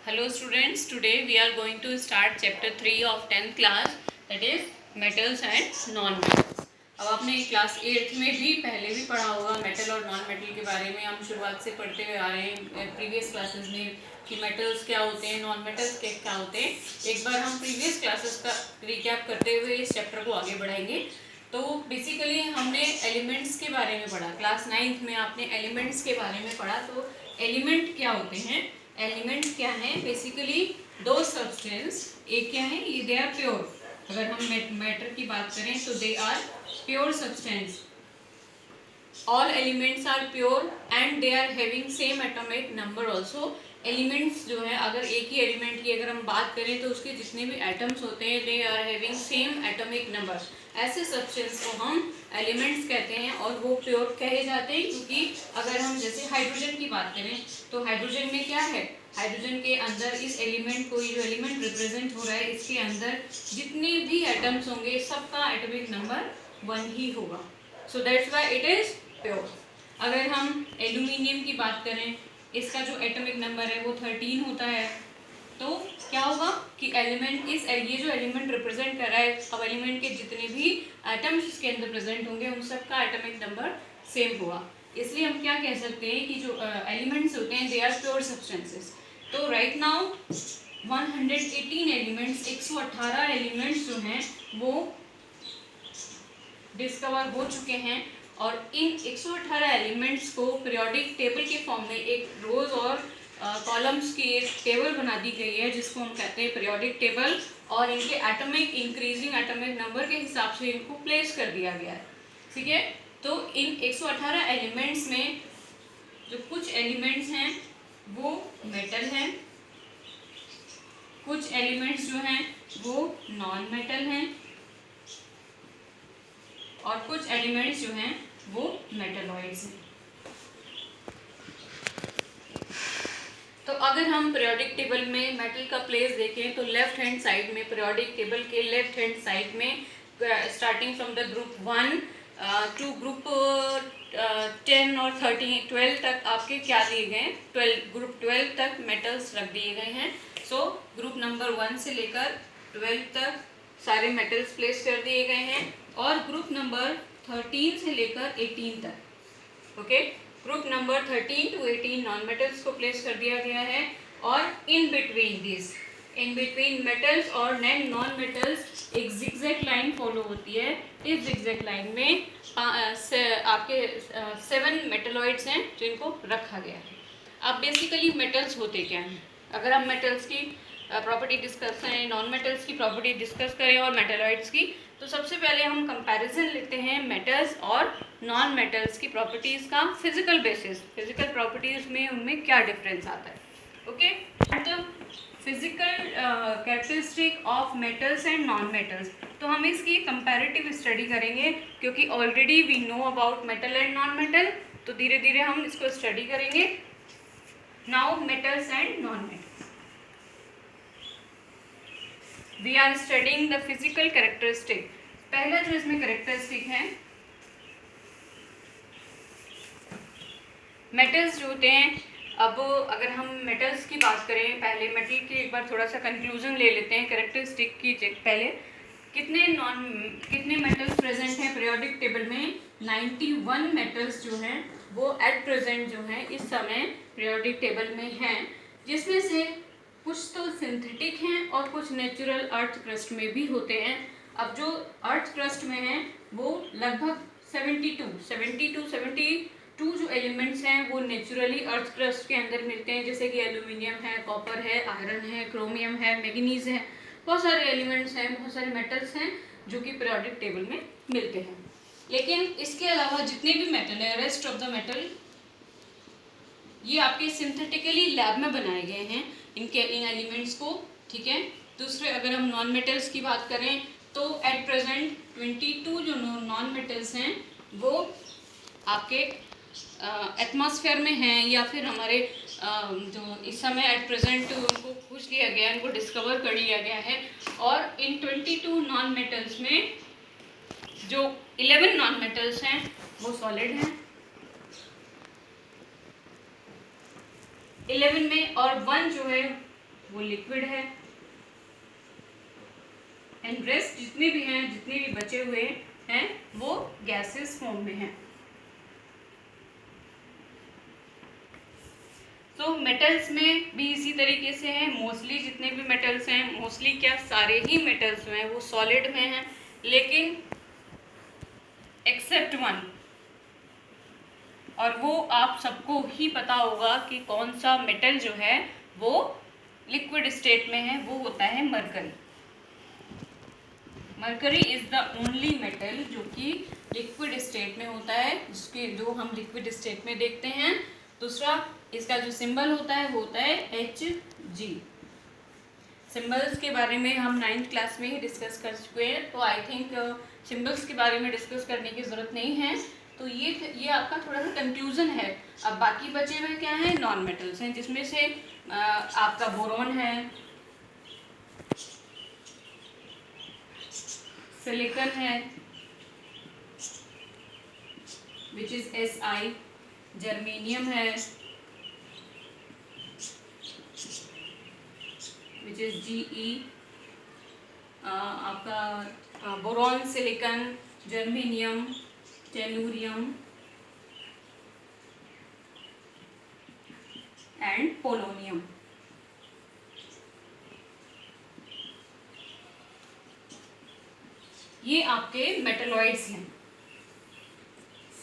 Hello students, today we are going to start chapter 3 of 10th class, that is metals and non-metals. अब आपने class 8th में भी पहले भी पढ़ा होगा मेटल और नॉन मेटल के बारे में। हम शुरुआत से पढ़ते हुए आ रहे हैं प्रीवियस क्लासेस में कि मेटल्स क्या होते हैं, नॉन मेटल्स क्या होते हैं। एक बार हम प्रीवियस क्लासेस का रिकैप करते हुए इस चैप्टर को आगे बढ़ाएंगे। तो बेसिकली हमने एलिमेंट्स के बारे में पढ़ा, क्लास 9th में आपने एलिमेंट्स के बारे में पढ़ा। तो एलिमेंट क्या होते हैं, एलिमेंट क्या है, बेसिकली दो सब्सटेंस, एक क्या है, ये दे आर प्योर। अगर हम मैटर की बात करें तो they are pure substance. All elements are pure and they are having same atomic number also. Elements जो है, अगर एक ही एलिमेंट की अगर हम बात करें तो उसके जितने भी एटम्स होते हैं they are having same atomic number. ऐसे सब्सटेंस को हम एलिमेंट्स कहते हैं और वो प्योर कहे जाते हैं, क्योंकि अगर हम जैसे हाइड्रोजन की बात करें तो हाइड्रोजन में क्या है, हाइड्रोजन के अंदर इस एलिमेंट को, ये जो एलिमेंट रिप्रेजेंट हो रहा है, इसके अंदर जितने भी एटम्स होंगे सबका एटॉमिक नंबर 1 ही होगा। So that's why it is pure. अगर हम एल्यूमिनियम की बात करें, इसका जो एटॉमिक नंबर है वो 13 होता है। तो क्या होगा कि एलिमेंट ये जो एलिमेंट रिप्रेजेंट कर रहा है, अब एलिमेंट के जितने भी एटम्स इसके अंदर प्रेजेंट होंगे उन सब का एटॉमिक नंबर सेम होगा। इसलिए हम क्या कह सकते हैं कि जो एलिमेंट्स होते हैं दे आर प्योर सब्सटेंसेस। तो राइट नाउ 118 एलिमेंट्स, 118 एलिमेंट्स जो हैं वो डिस्कवर हो चुके हैं और इन 118 एलिमेंट्स को पीरियोडिक टेबल के फॉर्म में एक रोज और कॉलम्स की एक टेबल बना दी गई है जिसको हम कहते हैं पीरियोडिक टेबल, और इनके एटॉमिक इंक्रीजिंग एटॉमिक नंबर के हिसाब से इनको प्लेस कर दिया गया है। ठीक है, तो इन 118 एलिमेंट्स में जो कुछ एलिमेंट्स हैं वो मेटल हैं, कुछ एलिमेंट्स जो हैं वो नॉन मेटल हैं और कुछ एलिमेंट्स जो हैं वो मेटलॉइड्स हैं। तो अगर हम पीरियोडिक टेबल में मेटल का प्लेस देखें तो लेफ्ट हैंड साइड में, पीरियोडिक टेबल के लेफ्ट हैंड साइड में, starting from the group 1 to group 10 और 12 तक आपके क्या दिए गए, ग्रुप 12 तक मेटल्स रख दिए गए हैं। सो ग्रुप नंबर 1 से लेकर 12 तक सारे मेटल्स प्लेस कर दिए गए हैं और ग्रुप नंबर 13 से लेकर 18 तक, okay, group number 13 to 18 non metals को प्लेस कर दिया गया है। और इन बिटवीन मेटल्स और नॉन मेटल्स एक जिगजैग लाइन फॉलो होती है। इस जिगजैग लाइन में आपके 7 मेटलॉइड्स हैं जिनको रखा गया है। अब बेसिकली मेटल्स होते क्या हैं, अगर हम मेटल्स की प्रॉपर्टी डिस्कस करें, नॉन मेटल्स की प्रॉपर्टी डिस्कस करें और मेटलॉइड्स की, तो सबसे पहले हम कंपैरिजन लेते हैं मेटल्स और नॉन मेटल्स की प्रॉपर्टीज़ का फिजिकल बेसिस, फिजिकल प्रॉपर्टीज़ में उनमें क्या डिफरेंस आता है। Okay, the physical characteristic of metals and non metals. तो हम इसकी कंपैरेटिव स्टडी करेंगे क्योंकि already we know about metal and non metal, तो धीरे धीरे हम इसको स्टडी करेंगे। Now metals and non metals, we are studying the physical characteristic. पहला जो इसमें कैरेक्टरिस्टिक है, मेटल्स जो होते हैं, अब अगर हम मेटल्स की बात करें, पहले मेटल की एक बार थोड़ा सा कंक्लूजन ले लेते हैं कैरेक्टरिस्टिक की। पहले कितने मेटल्स प्रेजेंट हैं पीरियोडिक टेबल में, 91 मेटल्स जो हैं वो एट प्रेजेंट जो हैं इस समय पीरियोडिक टेबल में हैं, जिसमें से कुछ तो सिंथेटिक हैं और कुछ नेचुरल अर्थ क्रस्ट में भी होते हैं। अब जो अर्थ क्रस्ट में हैं वो लगभग 72 जो एलिमेंट्स हैं वो नेचुरली अर्थ क्रस्ट के अंदर मिलते हैं, जैसे कि एल्यूमिनियम है, कॉपर है, आयरन है, क्रोमियम है, मैग्नीज है, बहुत सारे एलिमेंट्स हैं, बहुत सारे मेटल्स हैं जो कि पीरियोडिक टेबल में मिलते हैं। लेकिन इसके अलावा जितने भी मेटल है, रेस्ट ऑफ द मेटल, ये आपके सिंथेटिकली लैब में बनाए गए हैं इन एलिमेंट्स को। ठीक है, दूसरे अगर हम नॉन मेटल्स की बात करें तो एट प्रेजेंट 22 जो नॉन मेटल्स हैं वो आपके एटमॉस्फेयर में हैं या फिर हमारे जो इस समय एट प्रेजेंट उनको खोज लिया गया, इनको डिस्कवर कर लिया गया है। और इन 22 नॉन मेटल्स में जो 11 नॉन मेटल्स हैं वो सॉलिड हैं, 11 में, और 1 जो है वो लिक्विड है, एंड रेस्ट जितने भी हैं, जितने भी बचे हुए हैं वो गैसेस फॉर्म में हैं। तो मेटल्स में भी इसी तरीके से है, मोस्टली जितने भी मेटल्स हैं, मोस्टली क्या सारे ही मेटल्स जो हैं वो सॉलिड में हैं, लेकिन एक्सेप्ट वन, और वो आप सबको ही पता होगा कि कौन सा मेटल जो है वो लिक्विड स्टेट में है, वो होता है mercury. Mercury is the only metal जो कि लिक्विड स्टेट में होता है, जिसके जो हम लिक्विड स्टेट में देखते हैं। दूसरा, इसका जो सिंबल होता है वो होता है Hg। सिंबल्स के बारे में हम 9th क्लास में ही डिस्कस कर चुके हैं, तो आई थिंक सिंबल्स के बारे में डिस्कस करने की ज़रूरत नहीं है। तो ये आपका थोड़ा सा कंफ्यूजन है। अब बाकी बचे हुए क्या हैं, नॉन मेटल्स हैं, जिसमें से आपका बोरॉन है, सिलिकॉन है विच इज Si, जर्मेनियम है विच इज Ge, आपका boron, silicon, germanium, tellurium and polonium. ये आपके मेटलॉइड्स हैं।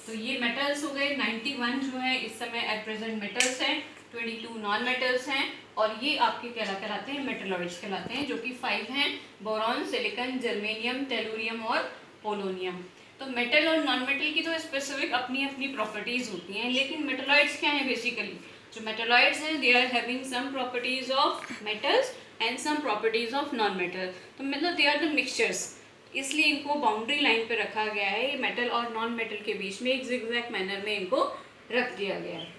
तो ये मेटल्स हो गए। 91 जो है इस समय एट प्रेजेंट मेटल्स हैं, 22 नॉन मेटल्स हैं, और ये आपके क्या कहलाते हैं, मेटलॉइड्स कहलाते हैं, जो कि 5 हैं, बोरॉन, सिलिकॉन, जर्मेनियम, टेलुरियम और पोलोनियम। तो मेटल और नॉन मेटल की तो स्पेसिफिक अपनी अपनी प्रॉपर्टीज होती हैं, लेकिन मेटलॉइड्स क्या हैं बेसिकली, जो मेटलॉइड्स हैं they are having some properties of metals and some properties of non metal. तो मतलब दे आर द मिक्सचर्स, इसलिए इनको बाउंड्री लाइन पे रखा गया है, ये मेटल और नॉन मेटल के बीच में एक जिगजैग मैनर में इनको रख दिया गया है।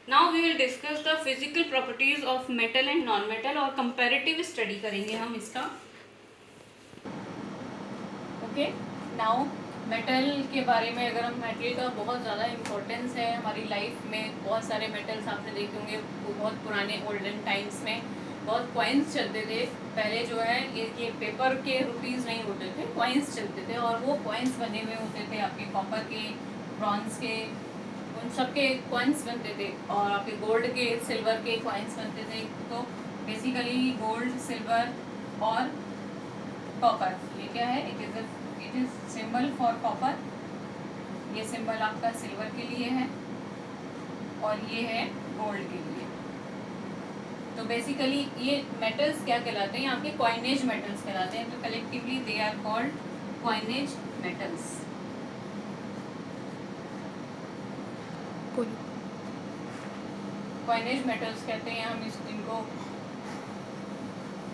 Now we will discuss the physical properties of metal and non metal, और कंपैरेटिव स्टडी करेंगे हम इसका। ओके, नाउ मेटल के बारे में, अगर हम मेटल का बहुत ज़्यादा इम्पोर्टेंस है हमारी लाइफ में, बहुत सारे मेटल्स आपने देखे होंगे, वो बहुत पुराने ओल्डन टाइम्स में बहुत कॉइन्स चलते थे। पहले जो है ये पेपर के रुपीज़ नहीं होते थे, कॉइन्स चलते थे, और वो कॉइन्स बने हुए होते थे आपके कॉपर के, ब्रॉन्ज के, उन सब के कॉइन्स बनते थे, और आपके गोल्ड के, सिल्वर के कॉइन्स बनते थे। तो बेसिकली गोल्ड, सिल्वर और कॉपर, ये क्या है, it is symbol for copper, ये सिंबल आपका सिल्वर के लिए है, और ये है गोल्ड के लिए। तो बेसिकली ये मेटल्स क्या कहलाते हैं, यहाँ के कॉइनेज मेटल्स कहलाते हैं। तो collectively they are called coinage metals. Coinage metals कहते हैं हम इनको।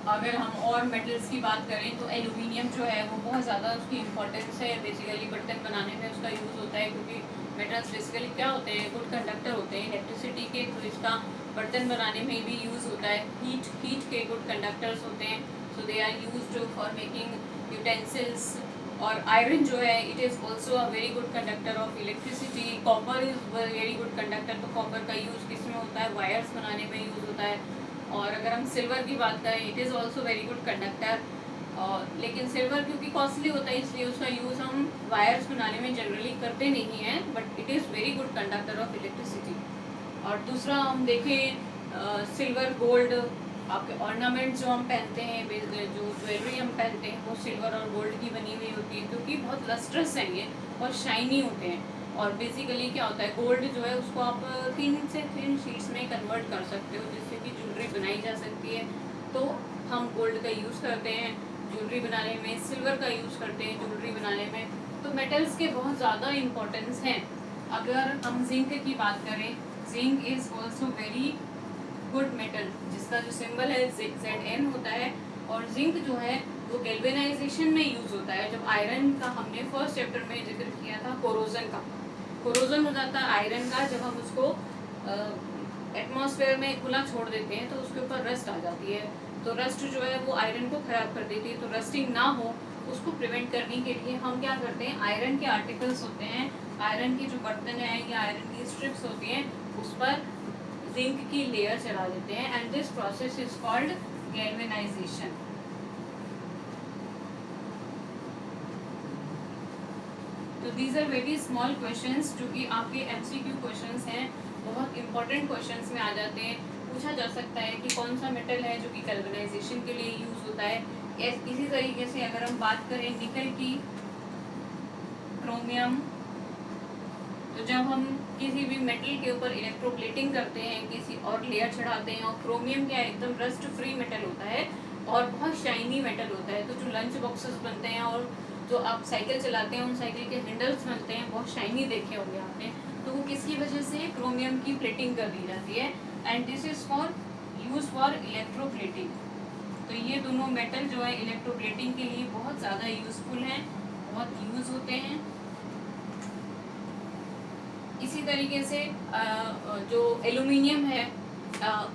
अगर हम और मेटल्स की बात करें तो एल्यूमिनियम जो है वो बहुत ज़्यादा उसकी इम्पोर्टेंस है, बेसिकली बर्तन बनाने में उसका यूज़ होता है, क्योंकि मेटल्स बेसिकली क्या होते हैं, गुड कंडक्टर होते हैं इलेक्ट्रिसिटी के, तो इसका बर्तन बनाने में भी यूज़ होता है। हीट के गुड कंडक्टर्स होते हैं, so they are used for making utensils. और आयरन जो है it is also a very good conductor of electricity. Copper is very good conductor, तो कॉपर का यूज़ किस में होता है, वायर्स बनाने में यूज़ होता है। और अगर हम सिल्वर की बात करें, it is also very good conductor, लेकिन सिल्वर क्योंकि कॉस्टली होता है इसलिए उसका यूज़ हम वायर्स बनाने में जनरली करते नहीं हैं, but it is very good conductor of electricity. और दूसरा हम देखें सिल्वर, गोल्ड, आपके ऑर्नामेंट्स जो हम पहनते हैं, जो ज्वेलरी हम पहनते हैं वो सिल्वर और गोल्ड की बनी हुई होती है, क्योंकि बहुत लस्ट्रस हैं ये और शाइनी होते हैं। और बेसिकली क्या होता है, गोल्ड जो है उसको आप थिन से थिन शीट्स में कन्वर्ट कर सकते हो, जिससे कि ज्वेलरी बनाई जा सकती है। तो हम गोल्ड का यूज़ करते हैं ज्वेलरी बनाने में, सिल्वर का यूज़ करते हैं ज्वेलरी बनाने में। तो मेटल्स के बहुत ज़्यादा इम्पोर्टेंस हैं। अगर हम जिंक की बात करें, zinc is also very good metal, जिसका जो सिंबल है Zn होता है। और जिंक जो है वो गैल्वेनाइजेशन में यूज़ होता है। जब आयरन का हमने फर्स्ट चैप्टर में जिक्र किया था, कोरोजन का, कोरोजन हो जाता है आयरन का जब हम उसको एटमॉस्फेयर में खुला छोड़ देते हैं तो उसके ऊपर रस्ट आ जाती है। तो रस्ट जो है वो आयरन को ख़राब कर देती है। तो रस्टिंग ना हो उसको प्रिवेंट करने के लिए हम क्या करते हैं, आयरन के आर्टिकल्स होते हैं, आयरन के जो बर्तन हैं या आयरन की स्ट्रिप्स होती हैं, उस पर जिंक की लेयर चढ़ा देते हैं and this process is called galvanization. तो these are very small questions जो कि आपके एमसीक्यू क्वेश्चंस हैं, बहुत इंपॉर्टेंट क्वेश्चंस में आ जाते हैं। पूछा जा सकता है कि कौन सा मेटल है जो कि गैल्वेनाइजेशन के लिए यूज होता है। इसी तरीके से अगर हम बात करें निकल की, क्रोमियम, तो जब हम किसी भी मेटल के ऊपर इलेक्ट्रोप्लेटिंग करते हैं, किसी और लेयर चढ़ाते हैं, और क्रोमियम क्या एकदम रस्ट फ्री मेटल होता है और बहुत शाइनी मेटल होता है, तो जो लंच बॉक्सेस बनते हैं और जो आप साइकिल चलाते हैं उन साइकिल के हैंडल्स बनते हैं, बहुत शाइनी देखे होंगे आपने, तो वो किसकी वजह से, क्रोमियम की प्लेटिंग कर दी जाती है and this is for use for electroplating. तो ये दोनों मेटल जो है इलेक्ट्रोप्लेटिंग के लिए बहुत ज़्यादा यूजफुल हैं, बहुत यूज होते हैं। इसी तरीके से जो एल्यूमिनियम है,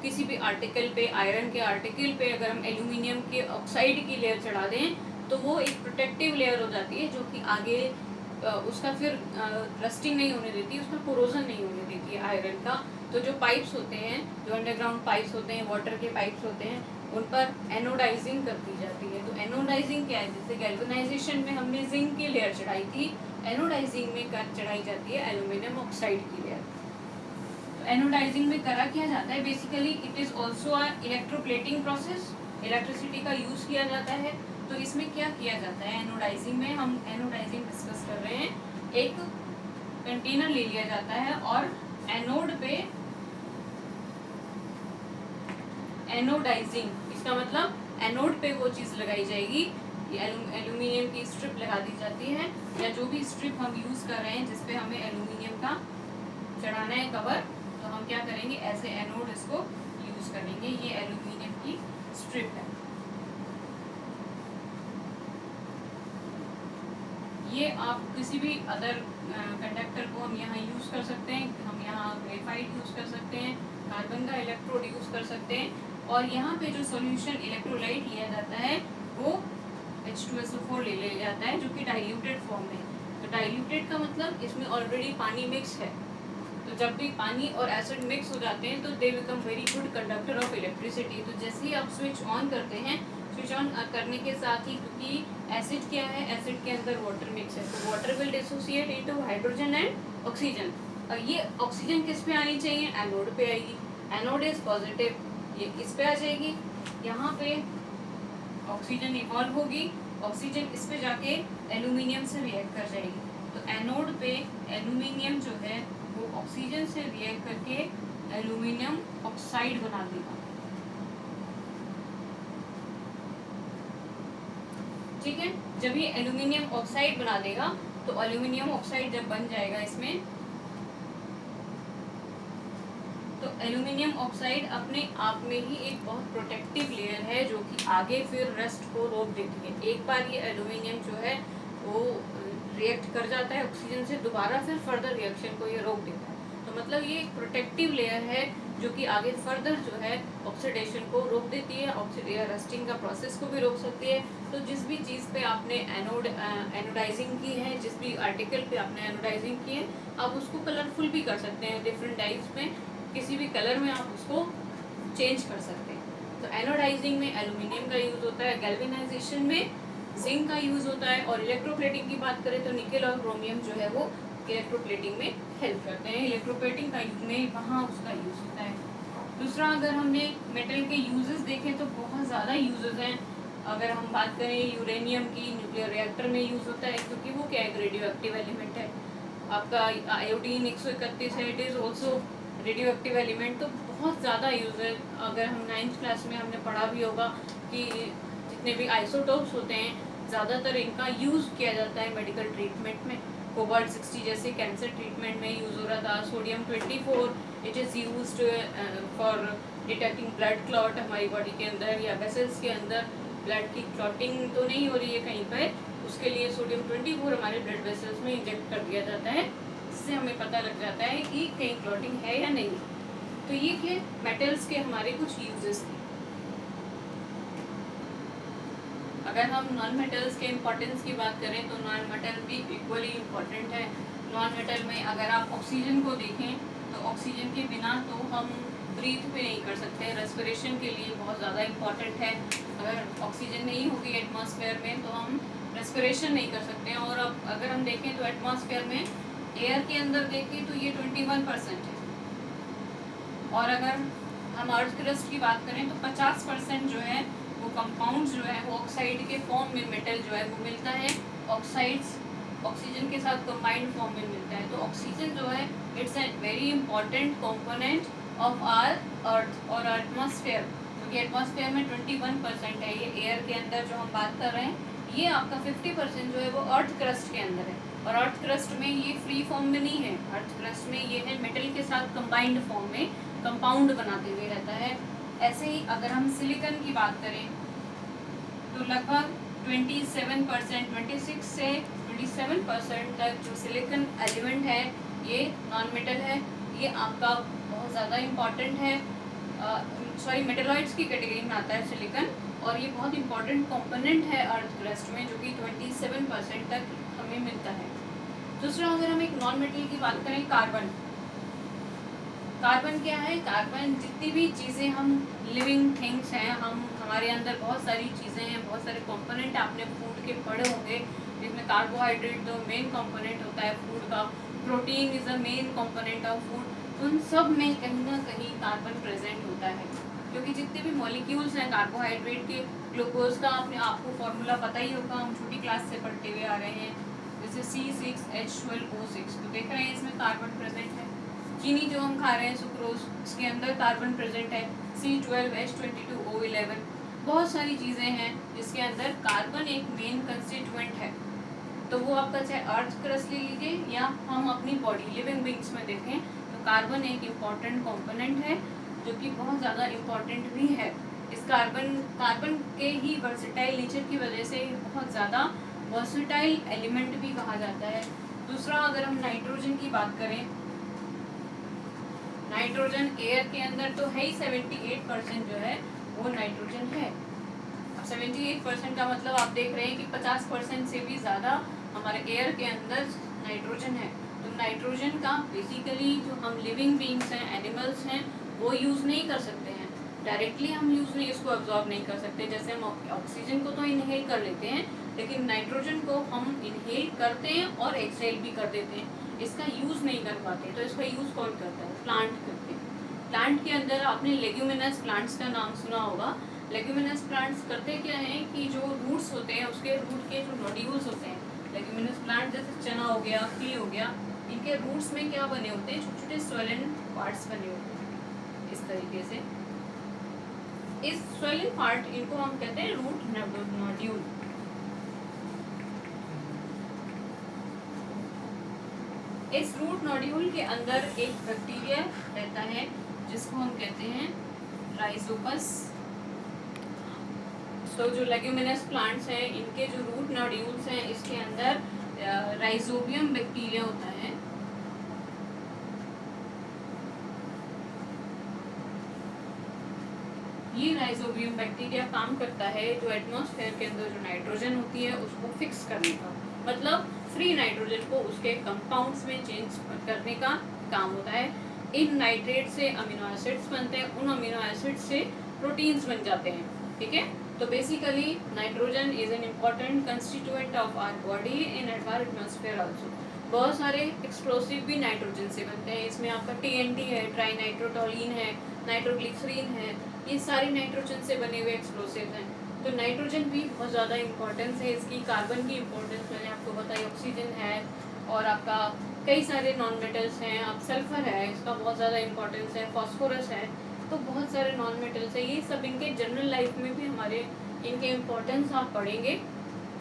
किसी भी आर्टिकल पे, आयरन के आर्टिकल पे अगर हम एल्यूमिनियम के ऑक्साइड की लेयर चढ़ा दें तो वो एक प्रोटेक्टिव लेयर हो जाती है जो कि आगे उसका फिर रस्टिंग नहीं होने देती, उसका कोरोजन नहीं होने देती है आयरन का। तो जो पाइप्स होते हैं, जो अंडरग्राउंड पाइप्स होते हैं, वाटर के पाइप्स होते हैं, उन पर एनोडाइजिंग कर दी जाती है। तो एनोडाइजिंग क्या है, जैसे गैल्वेनाइजेशन में हमने जिंक की लेयर चढ़ाई थी, एनोडाइजिंग में चढ़ाई जाती है एल्यूमिनियम ऑक्साइड की लेयर। तो एनोडाइजिंग में करा क्या जाता है, basically it is also a electroplating process, electricity का यूज किया जाता है। तो इसमें क्या किया जाता है, एनोडाइजिंग में हम एनोडाइजिंग डिस्कस कर रहे हैं। एक कंटेनर ले लिया जाता है और एनोड पे, एनोडाइजिंग इसका मतलब एनोड पे वो चीज़ लगाई जाएगी, ये एल्यूमिनियम की स्ट्रिप लगा दी जाती है, या जो भी स्ट्रिप हम यूज़ कर रहे हैं जिसपे हमें एल्यूमिनियम का चढ़ाना है कवर, तो हम क्या करेंगे, ऐसे एनोड इसको यूज़ करेंगे। ये एल्यूमिनियम की स्ट्रिप है। ये आप किसी भी अदर कंडक्टर को हम यहाँ यूज़ कर सकते हैं, हम यहाँ ग्रेफाइट यूज़ कर सकते हैं, कार्बन का इलेक्ट्रोड यूज़ कर सकते हैं, और यहाँ पे जो सॉल्यूशन इलेक्ट्रोलाइट लिया जाता है वो H2SO4 ले लिया जाता है जो कि डाइल्यूटेड फॉर्म में। तो डाइल्यूटेड का मतलब इसमें ऑलरेडी पानी मिक्स है, तो जब भी पानी और एसिड मिक्स हो जाते हैं तो they become very good conductor of electricity. तो जैसे ही आप स्विच ऑन करते हैं, स्विच ऑन करने के साथ ही, क्योंकि एसिड क्या है, एसिड के अंदर वाटर मिक्स है, तो water will dissociate into hydrogen and oxygen. और ये ऑक्सीजन किस पे आनी चाहिए, एनोड पे आएगी, एनोड इज पॉजिटिव, ये इस पे आ जाएगी, यहाँ पे ऑक्सीजन इवॉल्व होगी, ऑक्सीजन इस पे जाके एल्यूमिनियम से रिएक्ट कर जाएगी। तो एनोड पे एल्यूमिनियम जो है वो ऑक्सीजन से रिएक्ट करके एल्यूमिनियम ऑक्साइड बना देगा। ठीक है, जब ये एल्यूमिनियम ऑक्साइड बना देगा, तो एल्यूमिनियम ऑक्साइड जब बन जाएगा इसमें, तो एल्यूमिनियम ऑक्साइड अपने आप में ही एक बहुत प्रोटेक्टिव लेयर है जो कि आगे फिर रस्ट को रोक देती है। एक बार ये एल्यूमिनियम जो है वो रिएक्ट कर जाता है ऑक्सीजन से, दोबारा फिर फर्दर रिएक्शन को ये रोक देता है। तो मतलब ये एक प्रोटेक्टिव लेयर है जो कि आगे फर्दर जो है ऑक्सीडेशन को रोक देती है, रस्टिंग का प्रोसेस को भी रोक सकती है। तो जिस भी चीज़ पे आपने एनोडाइजिंग की है, जिस भी आर्टिकल पे आपने एनोडाइजिंग की है, आप उसको कलरफुल भी कर सकते हैं, डिफरेंट टाइप्स में, किसी भी कलर में आप उसको चेंज कर सकते हैं। तो एनोडाइजिंग में एल्यूमिनियम का यूज़ होता है, गैल्वेनाइजेशन में जिंक का यूज़ होता है, और इलेक्ट्रोप्लेटिंग की बात करें तो निकेल और क्रोमियम जो है वो इलेक्ट्रोप्लेटिंग में हेल्प करते हैं। इलेक्ट्रोप्लेटिंग का में वहाँ उसका यूज़ होता है। दूसरा, अगर हमने मेटल के यूजेस देखें तो बहुत ज़्यादा यूजेस हैं। अगर हम बात करें यूरेनियम की, न्यूक्लियर रिएक्टर में यूज़ होता है, क्योंकि वो क्या है, रेडियो एक्टिव एलिमेंट है। आपका आयोडीन 131 है, it is also radio active element. तो बहुत ज़्यादा यूज़ है। अगर हम 9th क्लास में हमने पढ़ा भी होगा कि जितने भी आइसोटोप्स होते हैं ज़्यादातर इनका यूज़ किया जाता है मेडिकल ट्रीटमेंट में। कोबाल्ट 60 जैसे कैंसर ट्रीटमेंट में यूज़ हो रहा था। Sodium 24 it is used for detecting blood clot हमारी बॉडी के अंदर, या वेसल्स के अंदर ब्लड की क्लॉटिंग तो नहीं हो रही है कहीं पर, उसके लिए सोडियम 24 हमारे ब्लड वेसल्स में इंजेक्ट कर दिया जाता है, इससे हमें पता लग जाता है कि कहीं क्लॉटिंग है या नहीं। तो ये थे मेटल्स के हमारे कुछ यूजेस थे। अगर हम नॉन मेटल्स के इम्पोर्टेंस की बात करें तो नॉन मेटल भी इक्वली इम्पोर्टेंट है। नॉन मेटल में अगर आप ऑक्सीजन को देखें तो ऑक्सीजन के बिना तो हम ब्रीथ भी नहीं कर सकते। रेस्पिरेशन के लिए बहुत ज़्यादा इम्पॉर्टेंट है। अगर ऑक्सीजन नहीं होगी एटमॉस्फेयर में तो हम रेस्पिरेशन नहीं कर सकते हैं। और अब अगर हम देखें तो एटमॉस्फेयर में एयर के अंदर देखें तो ये 21% है, और अगर हम अर्थ क्रस्ट की बात करें तो 50% जो है वो कंपाउंड जो है वो ऑक्साइड के फॉर्म में मेटल जो है वो मिलता है। ऑक्साइड्स ऑक्सीजन के साथ कंबाइंड फॉर्म में मिलता है। तो ऑक्सीजन जो है it's a very important component of our earth और एटमॉस्फेयर, क्योंकि एटमॉस्फेयर में 21% है। ये एयर के अंदर जो हम बात कर रहे हैं, ये आपका 50% जो है वो अर्थ क्रस्ट के अंदर है, और अर्थ क्रस्ट में ये फ्री फॉर्म में नहीं है। अर्थ क्रस्ट में ये है मेटल के साथ कंबाइंड फॉर्म में, कंपाउंड बनाते हुए रहता है। ऐसे ही अगर हम सिलिकॉन की बात करें तो लगभग 27%, 26 से 27% तक जो सिलिकॉन एलिमेंट है ये नॉन मेटल है। ये आपका बहुत ज़्यादा इम्पॉर्टेंट है, मेटलॉइड्स की कैटेगरी में आता है सिलिकॉन, और ये बहुत इंपॉर्टेंट कंपोनेंट है अर्थ क्रस्ट में, जो कि 27% तक हमें मिलता है। दूसरा, अगर हम एक नॉन मेटल की बात करें, कार्बन। कार्बन क्या है? कार्बन जितनी भी चीज़ें हम लिविंग थिंग्स हैं, हमारे अंदर बहुत सारी चीज़ें हैं, बहुत सारे कंपोनेंट आपने फूड के पढ़े होंगे, जिसमें कार्बोहाइड्रेट तो मेन कंपोनेंट होता है फूड का, protein is a main component of food. उन सब में कहीं ना कहीं कार्बन प्रेजेंट होता है, क्योंकि जितने भी मॉलिक्यूल्स हैं कार्बोहाइड्रेट के, ग्लूकोज का आपको फॉर्मूला पता ही होगा, हम छोटी क्लास से पढ़ते हुए आ रहे हैं, जैसे C6H12O6। तो देख रहे हैं इसमें कार्बन प्रेजेंट है। चीनी जो हम खा रहे हैं सुक्रोज, इसके अंदर कार्बन प्रेजेंट है, C12H22O11। बहुत सारी चीज़ें हैं जिसके अंदर कार्बन एक मेन कंस्टिट्यूएंट है। तो वो आपका चाहे अर्थ क्रस्ट ले लीजिए या हम अपनी बॉडी लिविंग बींग्स में देखें तो कार्बन एक इम्पॉर्टेंट कंपोनेंट है, जो कि बहुत ज़्यादा इम्पॉर्टेंट भी है। इस कार्बन के ही वर्सेटाइल नेचर की वजह से बहुत ज़्यादा वर्सेटाइल एलिमेंट भी कहा जाता है। दूसरा, अगर हम नाइट्रोजन की बात करें, नाइट्रोजन एयर के अंदर तो है ही 78% जो है वो नाइट्रोजन है। अब 78% का मतलब आप देख रहे हैं कि 50% से भी ज़्यादा हमारे एयर के अंदर नाइट्रोजन है। तो नाइट्रोजन का बेसिकली जो हम लिविंग बींग्स हैं, एनिमल्स हैं, वो यूज़ नहीं कर सकते हैं डायरेक्टली। हम यूज़ नहीं, इसको एब्जॉर्ब नहीं कर सकते। जैसे हम ऑक्सीजन को तो इनहेल कर लेते हैं, लेकिन नाइट्रोजन को हम इनहेल करते हैं और एक्सहेल भी कर देते हैं, इसका यूज़ नहीं कर पाते। तो इसका यूज़ कौन करता है? प्लांट करते हैं। प्लांट के अंदर आपने लेग्यूमिनस प्लांट्स का नाम सुना होगा। लेग्यूमिनस प्लांट्स करते क्या हैं कि जो रूट्स होते हैं, उसके रूट के जो नोड्यूल्स होते हैं, लेग्यूमिनस प्लांट जैसे चना हो गया, तिल हो गया, इनके रूट्स में क्या बने होते हैं? छोटे छोटे स्वेलन पार्ट्स बने होते हैं इस तरीके से। इस स्वेलन पार्ट, इनको हम कहते हैं रूट नोड्यूल। इस रूट नोड्यूल के अंदर एक बैक्टीरिया रहता है जिसको हम कहते हैं राइजोपस। तो जो लेग्यूमिनस प्लांट्स हैं, इनके जो रूट नोड्यूल्स हैं, इसके अंदर राइजोबियम बैक्टीरिया होता है। ये राइजोबियम बैक्टीरिया काम करता है जो एटमॉस्फेयर के अंदर जो नाइट्रोजन होती है उसको फिक्स करने का, मतलब फ्री नाइट्रोजन को उसके कंपाउंड्स में चेंज करने का काम होता है। इन नाइट्रेट से अमीनो एसिड्स बनते हैं, उन अमीनो एसिड्स से प्रोटीन्स बन जाते हैं। ठीक है, तो basically nitrogen is an important constituent of our body in our atmosphere also. बहुत सारे एक्सप्लोसिव भी नाइट्रोजन से बनते हैं। इसमें आपका TNT है, ट्राई नाइट्रोटोलिन है, नाइट्रोग्लिसरीन है, ये सारे नाइट्रोजन से बने हुए एक्सप्लोसिव हैं। तो नाइट्रोजन भी बहुत ज़्यादा इंपॉर्टेंस है इसकी। कार्बन की इंपॉर्टेंस मैंने आपको बताई, ऑक्सीजन है, और आपका कई सारे नॉन मेटल्स हैं। अब सल्फर है, इसका बहुत ज़्यादा इंपॉर्टेंस है, फॉस्फोरस है, तो बहुत सारे नॉन मेटल्स है। ये सब इनके जनरल लाइफ में भी हमारे इनके इम्पोर्टेंस आप पढ़ेंगे।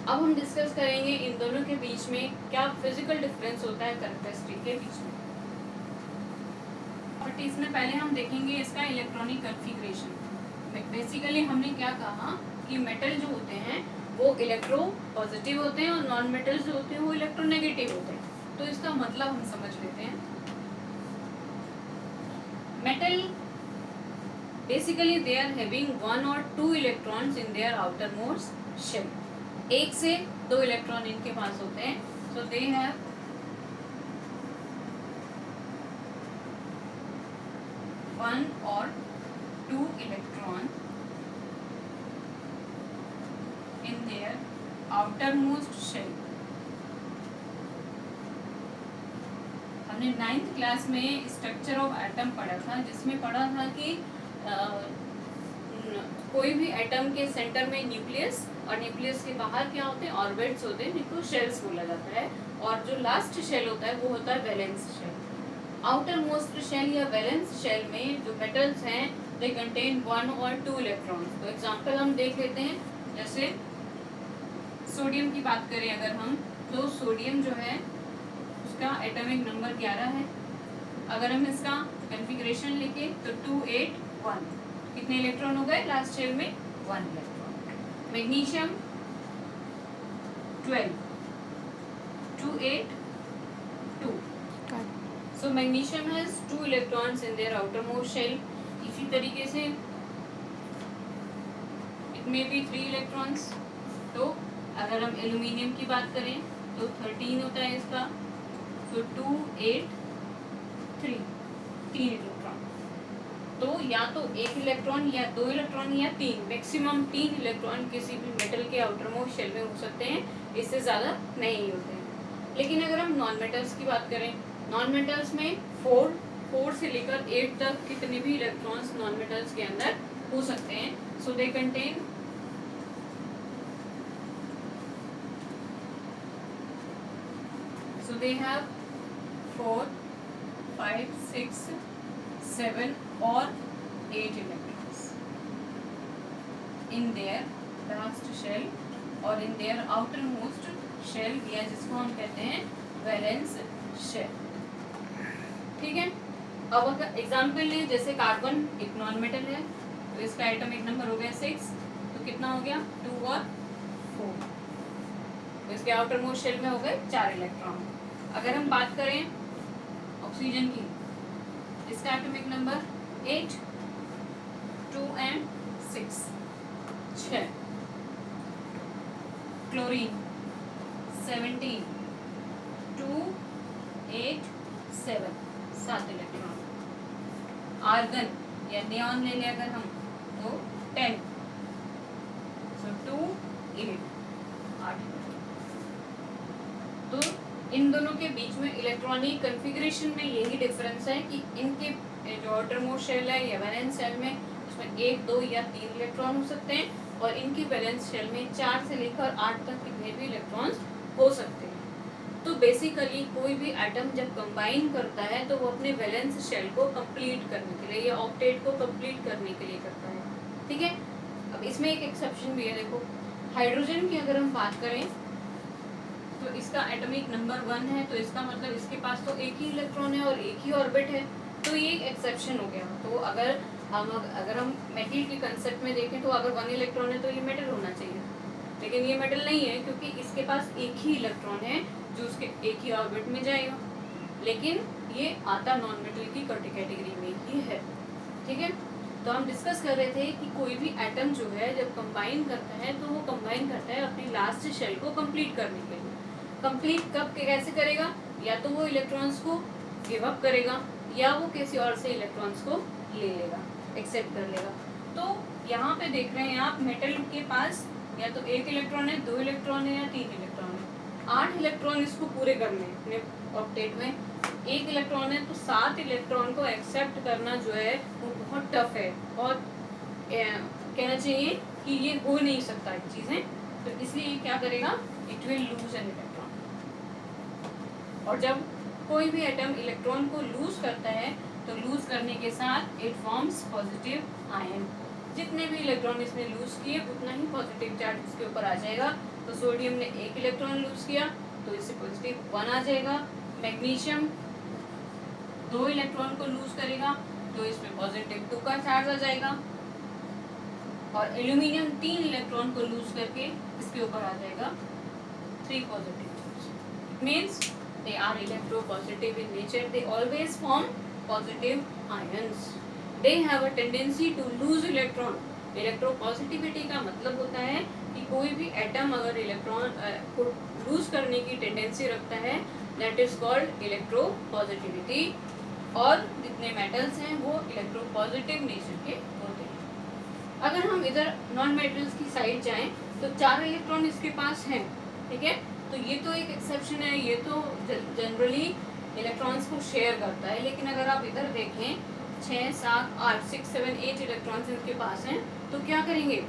अब हम डिस्कस करेंगे इन दोनों के बीच में क्या फिजिकल डिफरेंस होता है कैरेक्टरिस्टिक के बीच में। प्रॉपर्टीज में पहले हम देखेंगे इसका इलेक्ट्रॉनिक कॉन्फ़िगरेशन। बेसिकली हमने क्या कहा कि मेटल जो होते हैं वो इलेक्ट्रो पॉजिटिव होते हैं और नॉन मेटल जो होते हैं वो इलेक्ट्रोनेगेटिव होते हैं। तो इसका मतलब हम समझ लेते हैं। Metal basically they are having 1 or 2 electrons in their outer most shell. 1 से 2 इलेक्ट्रॉन इनके पास होते हैं। So they have 1 or 2 electron in their outermost shell. हमने 9th क्लास में स्ट्रक्चर ऑफ एटम पढ़ा था, जिसमें पढ़ा था कि कोई भी एटम के सेंटर में न्यूक्लियस और न्यूक्लियस के बाहर क्या होते हैं, ऑर्बिट्स होते हैं, जिनको शेल्स बोला जाता है, और जो लास्ट शेल होता है वो होता है valence shell. Outer most shell या वैलेंस शेल में जो मेटल्स हैं दे कंटेन 1 और 2 इलेक्ट्रॉन्स। तो एग्जांपल हम देख लेते हैं, जैसे सोडियम की बात करें अगर हम, तो सोडियम जो है उसका एटॉमिक नंबर 11 है। अगर हम इसका कॉन्फ़िगरेशन लिखें तो 2 8 1, कितने इलेक्ट्रॉन हो गए लास्ट शेल में, 1 electron. Magnesium 12 2 8 2, so magnesium has 2 electrons in their outermost shell। इसी तरीके से it may be 3 electrons। तो अगर हम एल्यूमिनियम की बात करें तो 13 होता है इसका, so 2 8 3 3 इलेक्ट्रॉन। तो या तो 1 इलेक्ट्रॉन या 2 इलेक्ट्रॉन या 3, मैक्सिमम 3 इलेक्ट्रॉन किसी भी मेटल के आउटरमोस्ट शेल में हो सकते हैं, इससे ज़्यादा नहीं होते हैं। लेकिन अगर हम नॉन मेटल्स की बात करें, नॉन मेटल्स में 4 से लेकर 8 तक कितने भी इलेक्ट्रॉन्स नॉन मेटल्स के अंदर हो सकते हैं। So they contain so they have 4 5 6 7 or 8 electrons in their last shell और in their outermost shell, या जिसको हम कहते हैं वैलेंस शेल। ठीक है, अब अगर एग्जाम्पल ले, जैसे कार्बन एक नॉन मेटल है, तो इसका एटॉमिक नंबर हो गया 6, तो कितना हो गया 2 और 4, तो इसके आउटर मोस्ट शेल में हो गए 4 इलेक्ट्रॉन। अगर हम बात करें ऑक्सीजन की, इसका atomic number 8 2 and 6 6। Chlorine 17 2 8 7 7 electron. Argon या नियॉन ले लें अगर हम, तो 10, so 2 8 8। तो इन दोनों के बीच में इलेक्ट्रॉनिक कॉन्फ़िगरेशन में यही डिफरेंस है कि इनके जो आउटरमोस्ट शेल है या वैलेंस शेल में, उसमें 1 2 या 3 इलेक्ट्रॉन हो सकते हैं, और इनकी वैलेंस शेल में 4 से लेकर 8 तक कितने भी इलेक्ट्रॉन्स हो सकते हैं। तो बेसिकली कोई भी एटम जब कंबाइन करता है तो वो अपने वैलेंस शेल को कंप्लीट करने के लिए या ऑक्टेट को कंप्लीट करने के लिए करता है। ठीक है, अब इसमें एक एक्सेप्शन भी है। देखो, हाइड्रोजन की अगर हम बात करें तो इसका एटॉमिक नंबर 1 है, तो इसका मतलब इसके पास तो एक ही इलेक्ट्रॉन है और एक ही ऑर्बिट है, तो ये एक एक्सेप्शन हो गया। तो अगर हम मेटल के कंसेप्ट में देखें तो अगर 1 इलेक्ट्रॉन है तो ये मेटल होना चाहिए, लेकिन ये मेटल नहीं है क्योंकि इसके पास एक ही इलेक्ट्रॉन है जो उसके एक ही ऑर्बिट में जाएगा, लेकिन ये आता नॉन मेटल की कैटेगरी में ही है। ठीक है, तो हम डिस्कस कर रहे थे कि कोई भी एटम जो है जब कंबाइन करता है तो वो कंबाइन करता है अपनी लास्ट शेल को कंप्लीट करने के लिए। कंप्लीट कब कैसे करेगा, या तो वो इलेक्ट्रॉन्स को गिव अप करेगा या वो किसी और से इलेक्ट्रॉन्स को ले लेगा, एक्सेप्ट कर लेगा। तो यहाँ पे देख रहे हैं आप, मेटल के पास या तो 1 इलेक्ट्रॉन है, 2 इलेक्ट्रॉन है या 3 इलेक्ट्रॉन है। 8 इलेक्ट्रॉन इसको पूरे करने हैं अपने ऑक्टेट में। 1 इलेक्ट्रॉन है तो 7 इलेक्ट्रॉन को एक्सेप्ट करना जो है वो बहुत टफ है, बहुत कहना चाहिए कि ये हो नहीं सकता एक चीज़ें, तो इसलिए क्या करेगा, it will lose an electron. और जब कोई भी एटम इलेक्ट्रॉन को लूज करता है तो लूज करने के साथ इट फॉर्म्स पॉजिटिव आयन। जितने भी इलेक्ट्रॉन इसने लूज किए उतना ही पॉजिटिव चार्ज इसके ऊपर आ जाएगा। तो सोडियम ने 1 इलेक्ट्रॉन लूज किया तो इससे पॉजिटिव 1 आ जाएगा। मैग्नीशियम 2 इलेक्ट्रॉन को लूज करेगा तो इसमें पॉजिटिव 2 का चार्ज आ जाएगा। और एल्यूमिनियम 3 इलेक्ट्रॉन को लूज करके इसके ऊपर आ जाएगा 3 positive charge. Means they are electropositive in nature, they always form positive ions, they have a tendency to lose electron। Electropositivity का मतलब होता है कि कोई भी एटम अगर इलेक्ट्रॉन को लूज करने की टेंडेंसी रखता है, दैट इज कॉल्ड इलेक्ट्रोपॉजिटिविटी। और जितने मेटल्स हैं वो इलेक्ट्रोपॉजिटिव नेचर के होते हैं। अगर हम इधर नॉन मेटल्स की साइड जाएं तो 4 इलेक्ट्रॉन इसके पास हैं, ठीक है। तो ये तो एक एक्सेप्शन है, ये तो जनरली इलेक्ट्रॉन्स को शेयर करता है। लेकिन अगर आप इधर देखें 6, 7, 8, 6, 7, 8 इलेक्ट्रॉन्स इनके पास हैं, तो क्या करेंगे,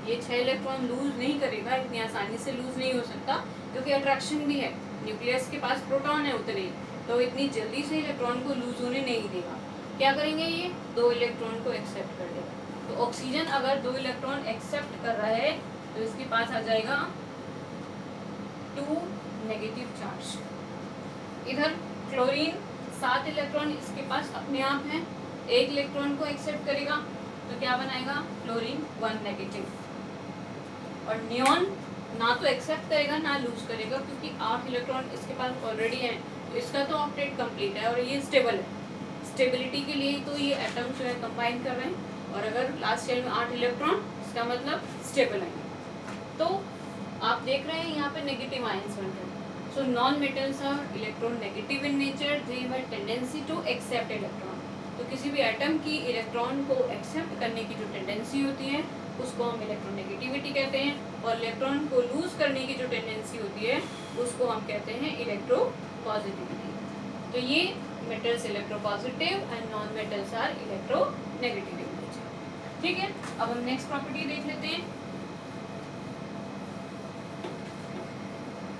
ये 6 इलेक्ट्रॉन लूज नहीं करेगा, इतनी आसानी से लूज नहीं हो सकता, क्योंकि अट्रैक्शन भी है, न्यूक्लियस के पास प्रोटॉन है उतने, तो इतनी जल्दी से इलेक्ट्रॉन को लूज होने नहीं देगा। क्या करेंगे, ये 2 इलेक्ट्रॉन को एक्सेप्ट कर लेगा। तो ऑक्सीजन अगर 2 इलेक्ट्रॉन एक्सेप्ट कर रहा है तो इसके पास आ जाएगा 2 नेगेटिव चार्ज। इधर क्लोरीन 7 इलेक्ट्रॉन इसके पास अपने आप हैं, 1 इलेक्ट्रॉन को एक्सेप्ट करेगा तो क्या बनाएगा, क्लोरीन 1 नेगेटिव। और नियॉन ना तो एक्सेप्ट करेगा ना लूज करेगा, क्योंकि 8 इलेक्ट्रॉन इसके पास ऑलरेडी हैं, तो इसका तो ऑक्टेट कंप्लीट है और ये स्टेबल है। स्टेबिलिटी के लिए तो ये एटम जो है कंबाइन कर रहे हैं, और अगर लास्ट शेल में 8 इलेक्ट्रॉन, इसका मतलब स्टेबल है। तो आप देख रहे हैं यहाँ पे नेगेटिव आयंस बन रहे हैं। So non metals are electron negative in nature, they have a tendency to accept electron. तो किसी भी एटम की इलेक्ट्रॉन को एक्सेप्ट करने की जो टेंडेंसी होती है उसको हम इलेक्ट्रोनेगेटिविटी कहते हैं, और इलेक्ट्रॉन को लूज करने की जो टेंडेंसी होती है उसको हम कहते हैं इलेक्ट्रोपॉजिटिविटी। तो ये metals electropositive and non metals are electronegative in nature. ठीक है, अब हम नेक्स्ट प्रॉपर्टी देख लेते हैं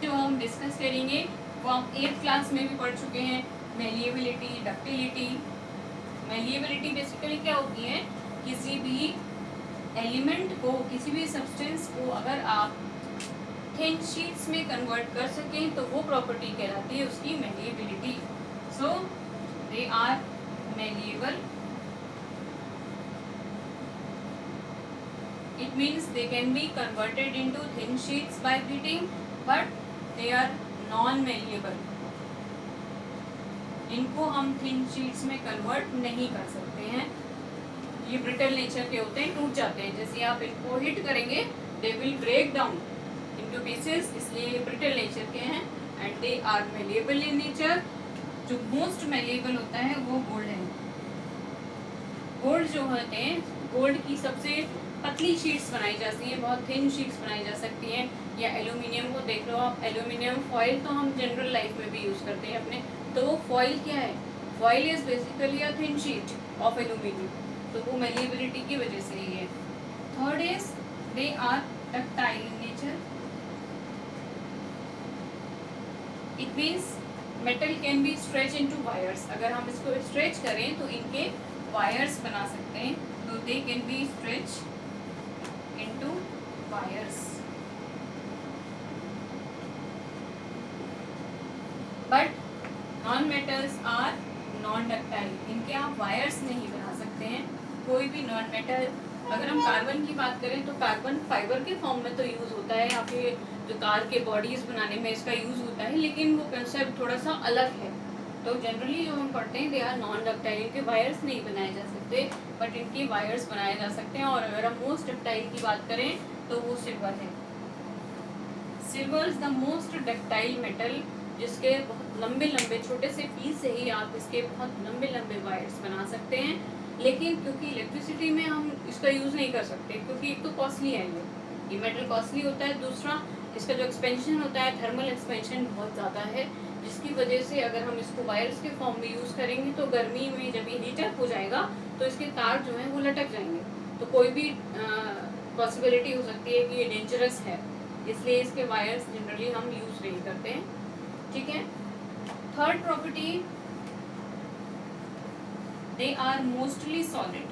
जो हम डिस्कस करेंगे, वो हम 8th क्लास में भी पढ़ चुके हैं, मेलिएबिलिटी, डक्टिलिटी। मेलिएबिलिटी बेसिकली क्या होती है, किसी भी एलिमेंट को, किसी भी सब्सटेंस को अगर आप थिन शीट्स में कन्वर्ट कर सकें तो वो प्रॉपर्टी कहलाती है उसकी malleability. So they are malleable, it means they can be converted into thin sheets by heating, but they are non-malleable. इनको हम थिन शीट्स में कन्वर्ट नहीं कर सकते हैं, ये ब्रिटल नेचर के होते हैं, टूट जाते हैं। जैसे आप इनको हिट करेंगे they will break down into pieces, इसलिए ये ब्रिटल नेचर के हैं। And they are malleable in nature. जो मोस्ट मेलिएबल होता है वो गोल्ड है। गोल्ड जो होते हैं, गोल्ड की सबसे पतली शीट्स बनाई जाती हैं, बहुत थिन शीट्स बनाई जा सकती हैं। या एल्यूमिनियम को देख लो आप, एल्यूमिनियम फॉइल तो हम जनरल लाइफ में भी यूज़ करते हैं अपने, तो वो फॉइल क्या है, foil is basically a thin sheet of aluminium, तो वो मेलिएबिलिटी की वजह से ही है। Third is they are ductile in nature, it means metal can be stretch into wires. अगर हम इसको स्ट्रेच करें तो इनके वायर्स बना सकते हैं, तो they can be stretch into wires. But non metals are non ductile, इनके आप वायर्स नहीं बना सकते हैं। कोई भी नॉन मेटल, अगर हम कार्बन की बात करें तो कार्बन फाइबर के फॉर्म में तो यूज़ होता है, या फिर जो कार के बॉडीज़ बनाने में इसका यूज़ होता है, लेकिन वो कंसेप्ट थोड़ा सा अलग है। तो जनरली जो हम पढ़ते हैं दे आर नॉन डक्टाइल, इनके वायर्स नहीं बनाए जा सकते, बट इनके वायर्स बनाए जा सकते हैं। और अगर हम मोस्ट डक्टाइल की बात करें तो वो सिल्वर है। Silver is the most ductile metal, जिसके बहुत लंबे लंबे छोटे से पीस से ही आप इसके बहुत लंबे लंबे वायर्स बना सकते हैं। लेकिन क्योंकि इलेक्ट्रिसिटी में हम इसका यूज़ नहीं कर सकते, क्योंकि एक तो कॉस्टली है, ये मेटल कॉस्टली होता है, दूसरा इसका जो एक्सपेंशन होता है, थर्मल एक्सपेंशन बहुत ज़्यादा है, जिसकी वजह से अगर हम इसको वायर्स के फॉर्म में यूज़ करेंगे तो गर्मी में जब ये हीट अप हो जाएगा तो इसके तार जो हैं वो लटक जाएंगे। तो कोई भी पॉसिबिलिटी हो सकती है कि ये डेंजरस है, इसलिए इसके वायर्स जनरली हम यूज़ नहीं करते हैं। ठीक है, third property, they are mostly solid.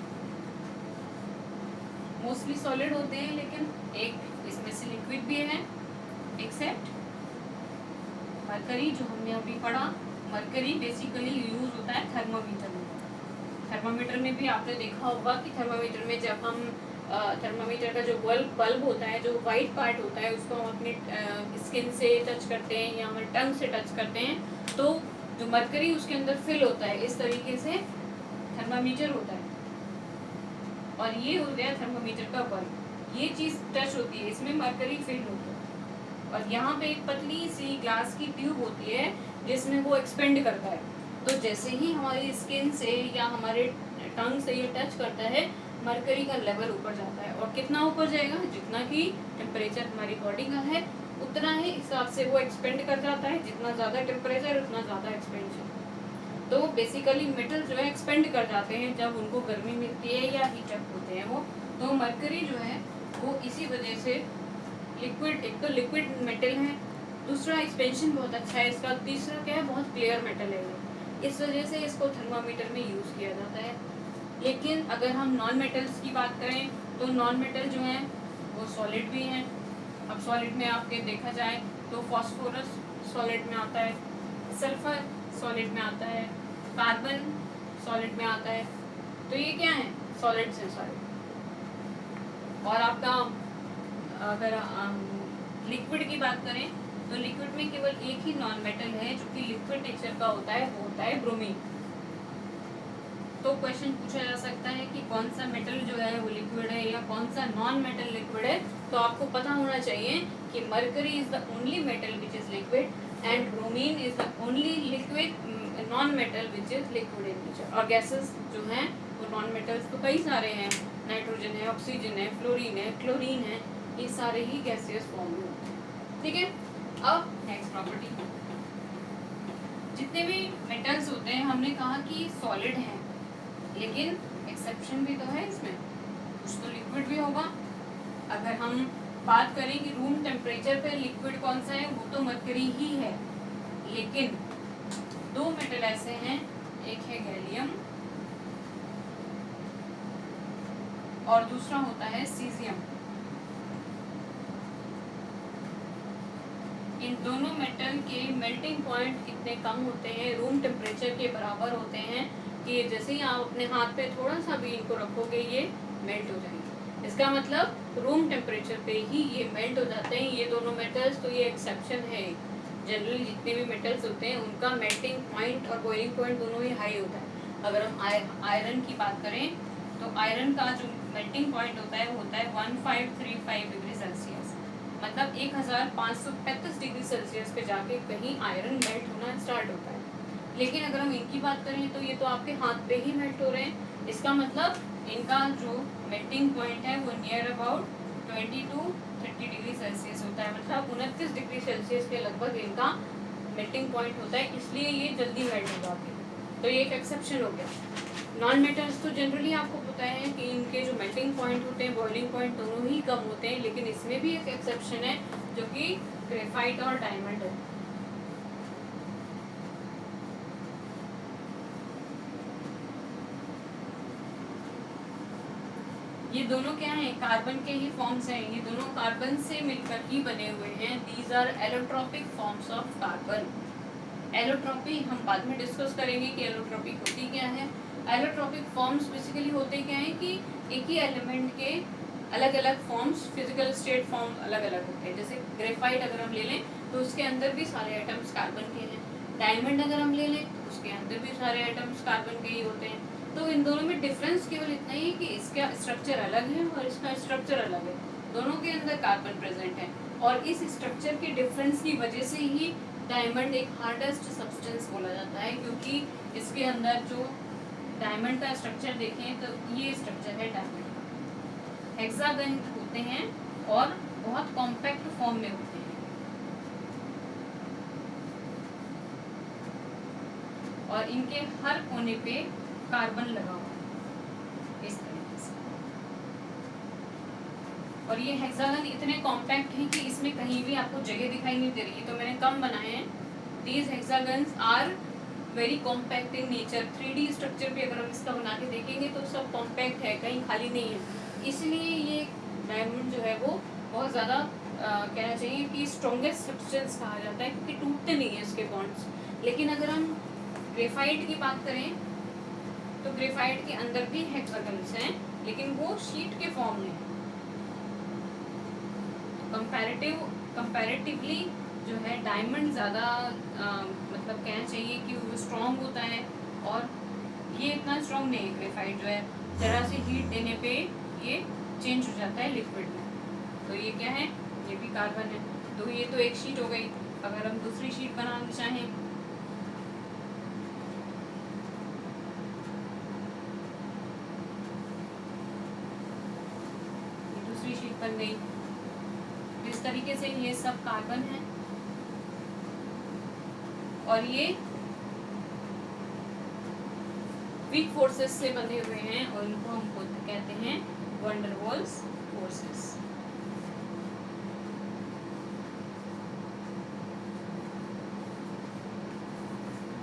Mostly solid होते हैं, लेकिन एक इसमें से लिक्विड भी है, एक्सेप्ट मरकरी जो हमने अभी पढ़ा। मरकरी बेसिकली यूज होता है थर्मामीटर में। थर्मामीटर में भी आपने देखा होगा कि थर्मामीटर में जब हम थर्मामीटर का जो बल्ब होता है, जो वाइट पार्ट होता है, उसको हम अपने स्किन से टच करते हैं या हमारे टंग से टच करते हैं, तो जो मरकरी उसके अंदर फिल होता है, इस तरीके से थर्मामीटर होता है। और ये हो गया थर्मामीटर का बल्ब, ये चीज़ टच होती है, इसमें मरकरी फिल होता है। और यहाँ पे एक पतली सी ग्लास की ट्यूब होती है जिसमें वो एक्सपेंड करता है, तो जैसे ही हमारी स्किन से या हमारे टंग से ये टच करता है, मरकरी का लेवल ऊपर जाता है। और कितना ऊपर जाएगा? जितना कि टेम्परेचर हमारी बॉडी का है उतना ही हिसाब से वो एक्सपेंड कर जाता है। जितना ज़्यादा टेम्परेचर उतना ज़्यादा एक्सपेंशन। तो बेसिकली मेटल जो है एक्सपेंड कर जाते हैं जब उनको गर्मी मिलती है या हीट अप होते हैं वो। तो मरकरी जो है वो इसी वजह से लिक्विड, एक तो लिक्विड मेटल है, दूसरा एक्सपेंशन बहुत अच्छा है इसका, तीसरा क्या है, बहुत क्लियर मेटल है ये। इस वजह से इसको थर्मामीटर में यूज़ किया जाता है। लेकिन अगर हम नॉन मेटल्स की बात करें तो नॉन मेटल जो हैं वो सॉलिड भी हैं। अब सॉलिड में आपके देखा जाए तो फॉस्फोरस सॉलिड में आता है, सल्फर सॉलिड में आता है, कार्बन सॉलिड में आता है। तो ये क्या है? सॉलिड्स हैं सारे। और आपका अगर लिक्विड की बात करें तो लिक्विड में केवल एक ही नॉन मेटल है जो कि लिक्विड नेचर का होता है, वो होता है ब्रोमीन। तो क्वेश्चन पूछा जा सकता है कि कौन सा मेटल जो है वो लिक्विड है या कौन सा नॉन मेटल लिक्विड है। तो आपको पता होना चाहिए कि mercury is the only metal which is liquid and bromine is the only liquid non metal which is liquid in nature. और गैसेस जो हैं वो नॉन मेटल्स तो कई सारे हैं, नाइट्रोजन है, ऑक्सीजन है, फ्लोरीन है, क्लोरीन है, ये सारे ही गैसियस फॉर्म में होते हैं। ठीक है, अब नेक्स्ट प्रॉपर्टी, जितने भी मेटल्स होते हैं हमने कहा कि सॉलिड हैं, लेकिन एक्सेप्शन भी तो है इसमें, कुछ तो लिक्विड भी होगा। अगर हम बात करें कि रूम टेम्परेचर पे लिक्विड कौन सा है, वो तो मरकरी ही है। लेकिन दो मेटल ऐसे हैं, एक है गैलियम और दूसरा होता है सीजियम। इन दोनों मेटल के मेल्टिंग पॉइंट कितने कम होते हैं, रूम टेम्परेचर के बराबर होते हैं कि जैसे ही आप अपने हाथ पे थोड़ा सा भी इनको रखोगे ये मेल्ट हो जाएंगे। इसका मतलब रूम टेम्परेचर पे ही ये मेल्ट हो जाते हैं ये दोनों मेटल्स। तो ये एक्सेप्शन है। जनरली जितने भी मेटल्स होते हैं उनका मेल्टिंग पॉइंट और बॉइलिंग पॉइंट दोनों ही हाई होता है। अगर हम आयरन की बात करें तो आयरन का जो मेल्टिंग पॉइंट होता है वो होता है 1535 डिग्री सेल्सियस, मतलब 1535 डिग्री सेल्सियस पे जाके कहीं आयरन मेल्ट होना स्टार्ट होता है। लेकिन अगर हम इनकी बात करें तो ये तो आपके हाथ पे ही मेल्ट हो रहे हैं। इसका मतलब इनका जो मेल्टिंग पॉइंट है वो near about 20 to 30 degree Celsius होता है, मतलब 29 डिग्री सेल्सियस के लगभग इनका मेल्टिंग पॉइंट होता है, इसलिए ये जल्दी मेल्ट हो जाते हैं। तो ये एक एक्सेप्शन हो गया। नॉन मेटल्स तो जनरली आपको पता है कि इनके जो मेल्टिंग पॉइंट होते हैं, बॉइलिंग पॉइंट दोनों ही कम होते हैं, लेकिन इसमें भी एक एक्सेप्शन है जो कि ग्रेफाइट और डायमंड है। ये दोनों क्या हैं? कार्बन के ही फॉर्म्स हैं। ये दोनों कार्बन से मिलकर ही बने हुए हैं। These are allotropic forms of carbon. Allotropy हम बाद में डिस्कस करेंगे कि एलोट्रोपी होती क्या है। एलोट्रोपिक फॉर्म्स बेसिकली होते क्या हैं कि एक ही एलिमेंट के अलग अलग फॉर्म्स, फिजिकल स्टेट फॉर्म अलग अलग होते हैं। जैसे ग्रेफाइट अगर हम ले लें तो उसके अंदर भी सारे एटम्स कार्बन के हैं। डायमंड अगर हम ले लें तो उसके अंदर भी सारे एटम्स कार्बन के ही होते हैं। तो इन दोनों में डिफरेंस केवल इतना ही कि इसका स्ट्रक्चर अलग है और इसका स्ट्रक्चर अलग है। दोनों के अंदर कार्बन प्रेजेंट है और इस स्ट्रक्चर के डिफरेंस की वजह से ही डायमंड एक हार्डेस्ट सब्सटेंस बोला जाता है, क्योंकि इसके अंदर जो डायमंड का स्ट्रक्चर देखें तो ये स्ट्रक्चर है डायमंड का। हेक्सागन होते हैं और बहुत कॉम्पैक्ट फॉर्म में होते हैं और इनके हर कोने पे कार्बन लगा हुआ है इस तरीके से। और ये हेक्सागन इतने कॉम्पैक्ट हैं कि इसमें कहीं भी आपको जगह दिखाई नहीं दे रही है, तो मैंने कम बनाए हैं। These hexagons are very compact in nature. 3D structure पे अगर हम इसका बना के देखेंगे तो सब कॉम्पैक्ट है, कहीं खाली नहीं है। इसलिए ये डायमंड जो है वो बहुत ज़्यादा कहना चाहिए कि स्ट्रॉन्गेस्ट सब्सटेंस कहा जाता है, क्योंकि टूटते नहीं है इसके बॉन्ड्स। लेकिन अगर हम ग्रेफाइट की बात करें तो ग्रेफाइट के अंदर भी हेक्सागन्स हैं, लेकिन वो शीट के फॉर्म में। कंपैरेटिवली जो है डायमंड ज़्यादा मतलब कहना चाहिए कि वो स्ट्रॉन्ग होता है, और ये इतना स्ट्रॉन्ग नहीं है। ग्रेफाइट जो है ज़रा से हीट देने पे ये चेंज हो जाता है लिक्विड में। तो ये क्या है? ये भी कार्बन है। तो ये तो एक शीट हो गई। अगर हम दूसरी शीट बनाना चाहें कार्बन नहीं। इस तरीके से ये सब कार्बन है और ये वीक फोर्सेस से बंधे हुए हैं और इनको हम कहते हैं वैन डर वाल्स फोर्सेस।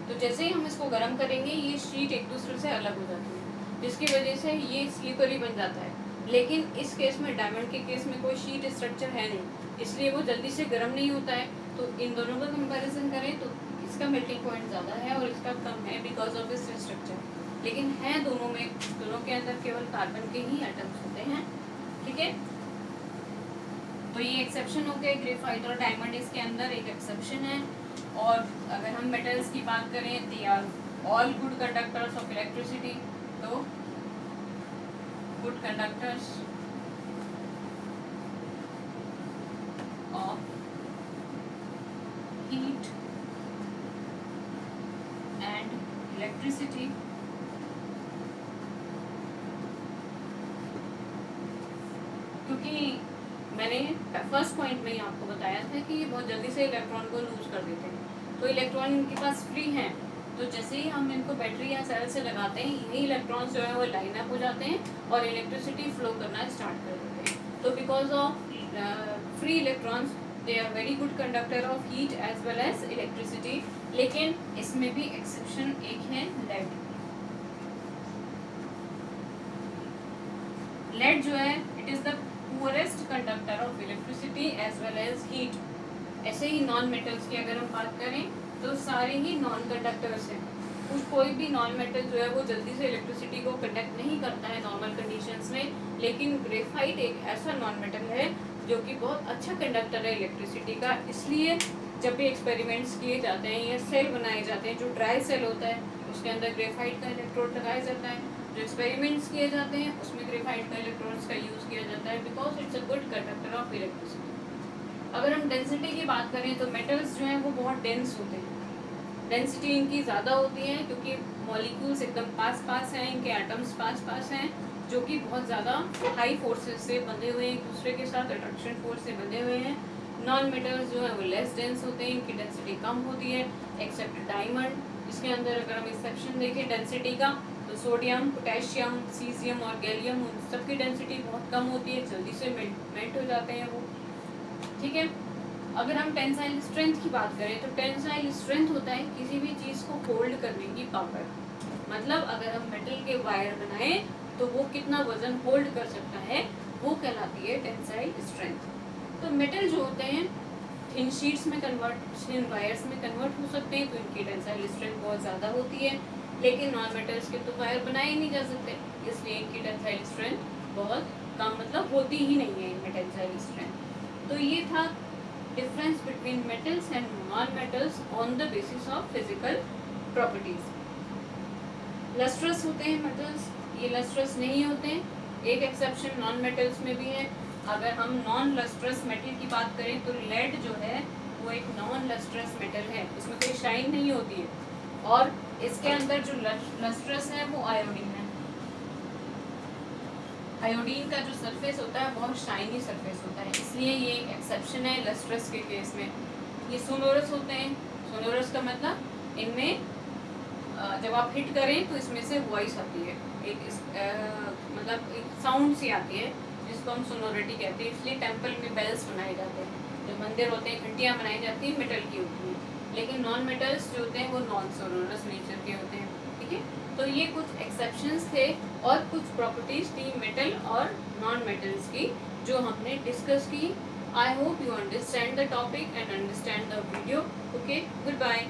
तो जैसे ही हम इसको गर्म करेंगे ये शीट एक दूसरे से अलग हो जाती है, जिसकी वजह से ये स्लीपरी बन जाता है। लेकिन इस केस में, डायमंड के केस में कोई शीट स्ट्रक्चर है नहीं, इसलिए वो जल्दी से गर्म नहीं होता है। तो इन दोनों का कंपैरिजन करें तो इसका मेल्टिंग पॉइंट ज़्यादा है और इसका कम है बिकॉज ऑफ इस स्ट्रक्चर। लेकिन है दोनों में, दोनों के अंदर केवल कार्बन के ही एटम्स होते हैं। ठीक है, तो ये एक्सेप्शन हो गए, ग्रेफाइट और डायमंड इसके अंदर एक एक्सेप्शन है। और अगर हम मेटल्स की बात करें, they are all good conductors of electricity. तो good conductors of heat and electricity. क्योंकि मैंने फर्स्ट पॉइंट में ही आपको बताया था कि ये बहुत जल्दी से इलेक्ट्रॉन को लूज कर देते हैं, तो इलेक्ट्रॉन इनके पास फ्री हैं। तो जैसे ही हम इनको बैटरी या सेल से लगाते हैं, यही इलेक्ट्रॉन्स जो है वो लाइन अप हो जाते हैं और इलेक्ट्रिसिटी फ्लो करना स्टार्ट कर देते हैं। तो because of free electrons they are very good conductor of heat as well as electricity. लेकिन इसमें भी एक्सेप्शन एक है, लेड। लेड जो है it is the poorest conductor of electricity as well as heat. ऐसे ही नॉन मेटल्स की अगर हम बात करें तो सारे ही नॉन कंडक्टर्स हैं। कुछ कोई भी नॉन मेटल जो है वो जल्दी से इलेक्ट्रिसिटी को कंडक्ट नहीं करता है नॉर्मल कंडीशंस में, लेकिन ग्रेफाइट एक ऐसा नॉन मेटल है जो कि बहुत अच्छा कंडक्टर है इलेक्ट्रिसिटी का। इसलिए जब भी एक्सपेरिमेंट्स किए जाते हैं या सेल बनाए जाते हैं, जो ड्राई सेल होता है उसके अंदर ग्रेफाइट का इलेक्ट्रोड लगाया जाता है। जो एक्सपेरिमेंट्स किए जाते हैं उसमें ग्रेफाइट का इलेक्ट्रोड्स का यूज़ किया जाता है because it's a good conductor of electricity. अगर हम डेंसिटी की बात करें तो मेटल्स जो हैं वो बहुत डेंस होते हैं। डेंसिटी इनकी ज़्यादा होती है क्योंकि मॉलिक्यूल्स एकदम पास पास हैं, इनके एटम्स पास पास हैं, जो कि बहुत ज़्यादा हाई फोर्सेस से बंधे हुए हैं, एक दूसरे के साथ अट्रैक्शन फोर्स से बंधे हुए हैं। नॉन मेटल्स जो हैं वो लेस डेंस होते हैं, इनकी डेंसिटी कम होती है एक्सेप्ट डायमंड। इसके अंदर अगर हम एक्सेप्शन देखें डेंसिटी का तो सोडियम, पोटेशियम, सीजियम और गैलियम, उन सबकी डेंसिटी बहुत कम होती है, जल्दी से मेल्ट हो जाते हैं वो। ठीक है, अगर हम टेंसाइल स्ट्रेंथ की बात करें तो टेंसाइल स्ट्रेंथ होता है किसी भी चीज़ को होल्ड करने की पावर। मतलब अगर हम मेटल के वायर बनाएं तो वो कितना वजन होल्ड कर सकता है, वो कहलाती है टेंसाइल स्ट्रेंथ। तो मेटल जो होते हैं इन शीट्स में कन्वर्ट, इन वायर्स में कन्वर्ट हो सकते हैं, तो इनकी टेंसाइल स्ट्रेंथ बहुत ज़्यादा होती है। लेकिन नॉन मेटल्स के तो वायर बनाए ही नहीं जा सकते, इसलिए इनकी टेंसाइल स्ट्रेंथ बहुत कम, मतलब होती ही नहीं है इनमें टेंसाइल स्ट्रेंथ। तो ये था difference between metals and non metals on the basis of physical properties. Lustrous होते हैं मेटल्स, ये लस्ट्रस नहीं होते हैं। एक एक्सेप्शन नॉन मेटल्स में भी है। अगर हम नॉन लस्ट्रस मेटल की बात करें तो लेड जो है वो एक नॉन लस्ट्रस मेटल है, उसमें कोई शाइन नहीं होती है। और इसके अंदर जो लस्ट्रस है वो आयोडीन है। आयोडीन का जो सरफेस होता है बहुत शाइनी सरफेस होता है, इसलिए ये एक एक्सेप्शन है लस्ट्रस के केस में। ये सोनोरस होते हैं। सोनोरस का मतलब इनमें जब आप हिट करें तो इसमें से वॉइस आती है, मतलब एक साउंड सी आती है जिसको हम सोनोरिटी कहते हैं। इसलिए टेम्पल में बेल्स बनाए जाते हैं, जो मंदिर होते हैं घंटियाँ बनाई जाती हैं मेटल की होती हैं। लेकिन नॉन मेटल्स जो होते हैं वो नॉन सोनोरस नेचर के होते हैं। ठीक है, तो ये कुछ एक्सेप्शंस थे और कुछ प्रॉपर्टीज थी मेटल और नॉन मेटल्स की जो हमने डिस्कस की। I hope you understand the topic and understand the video. Okay, good bye.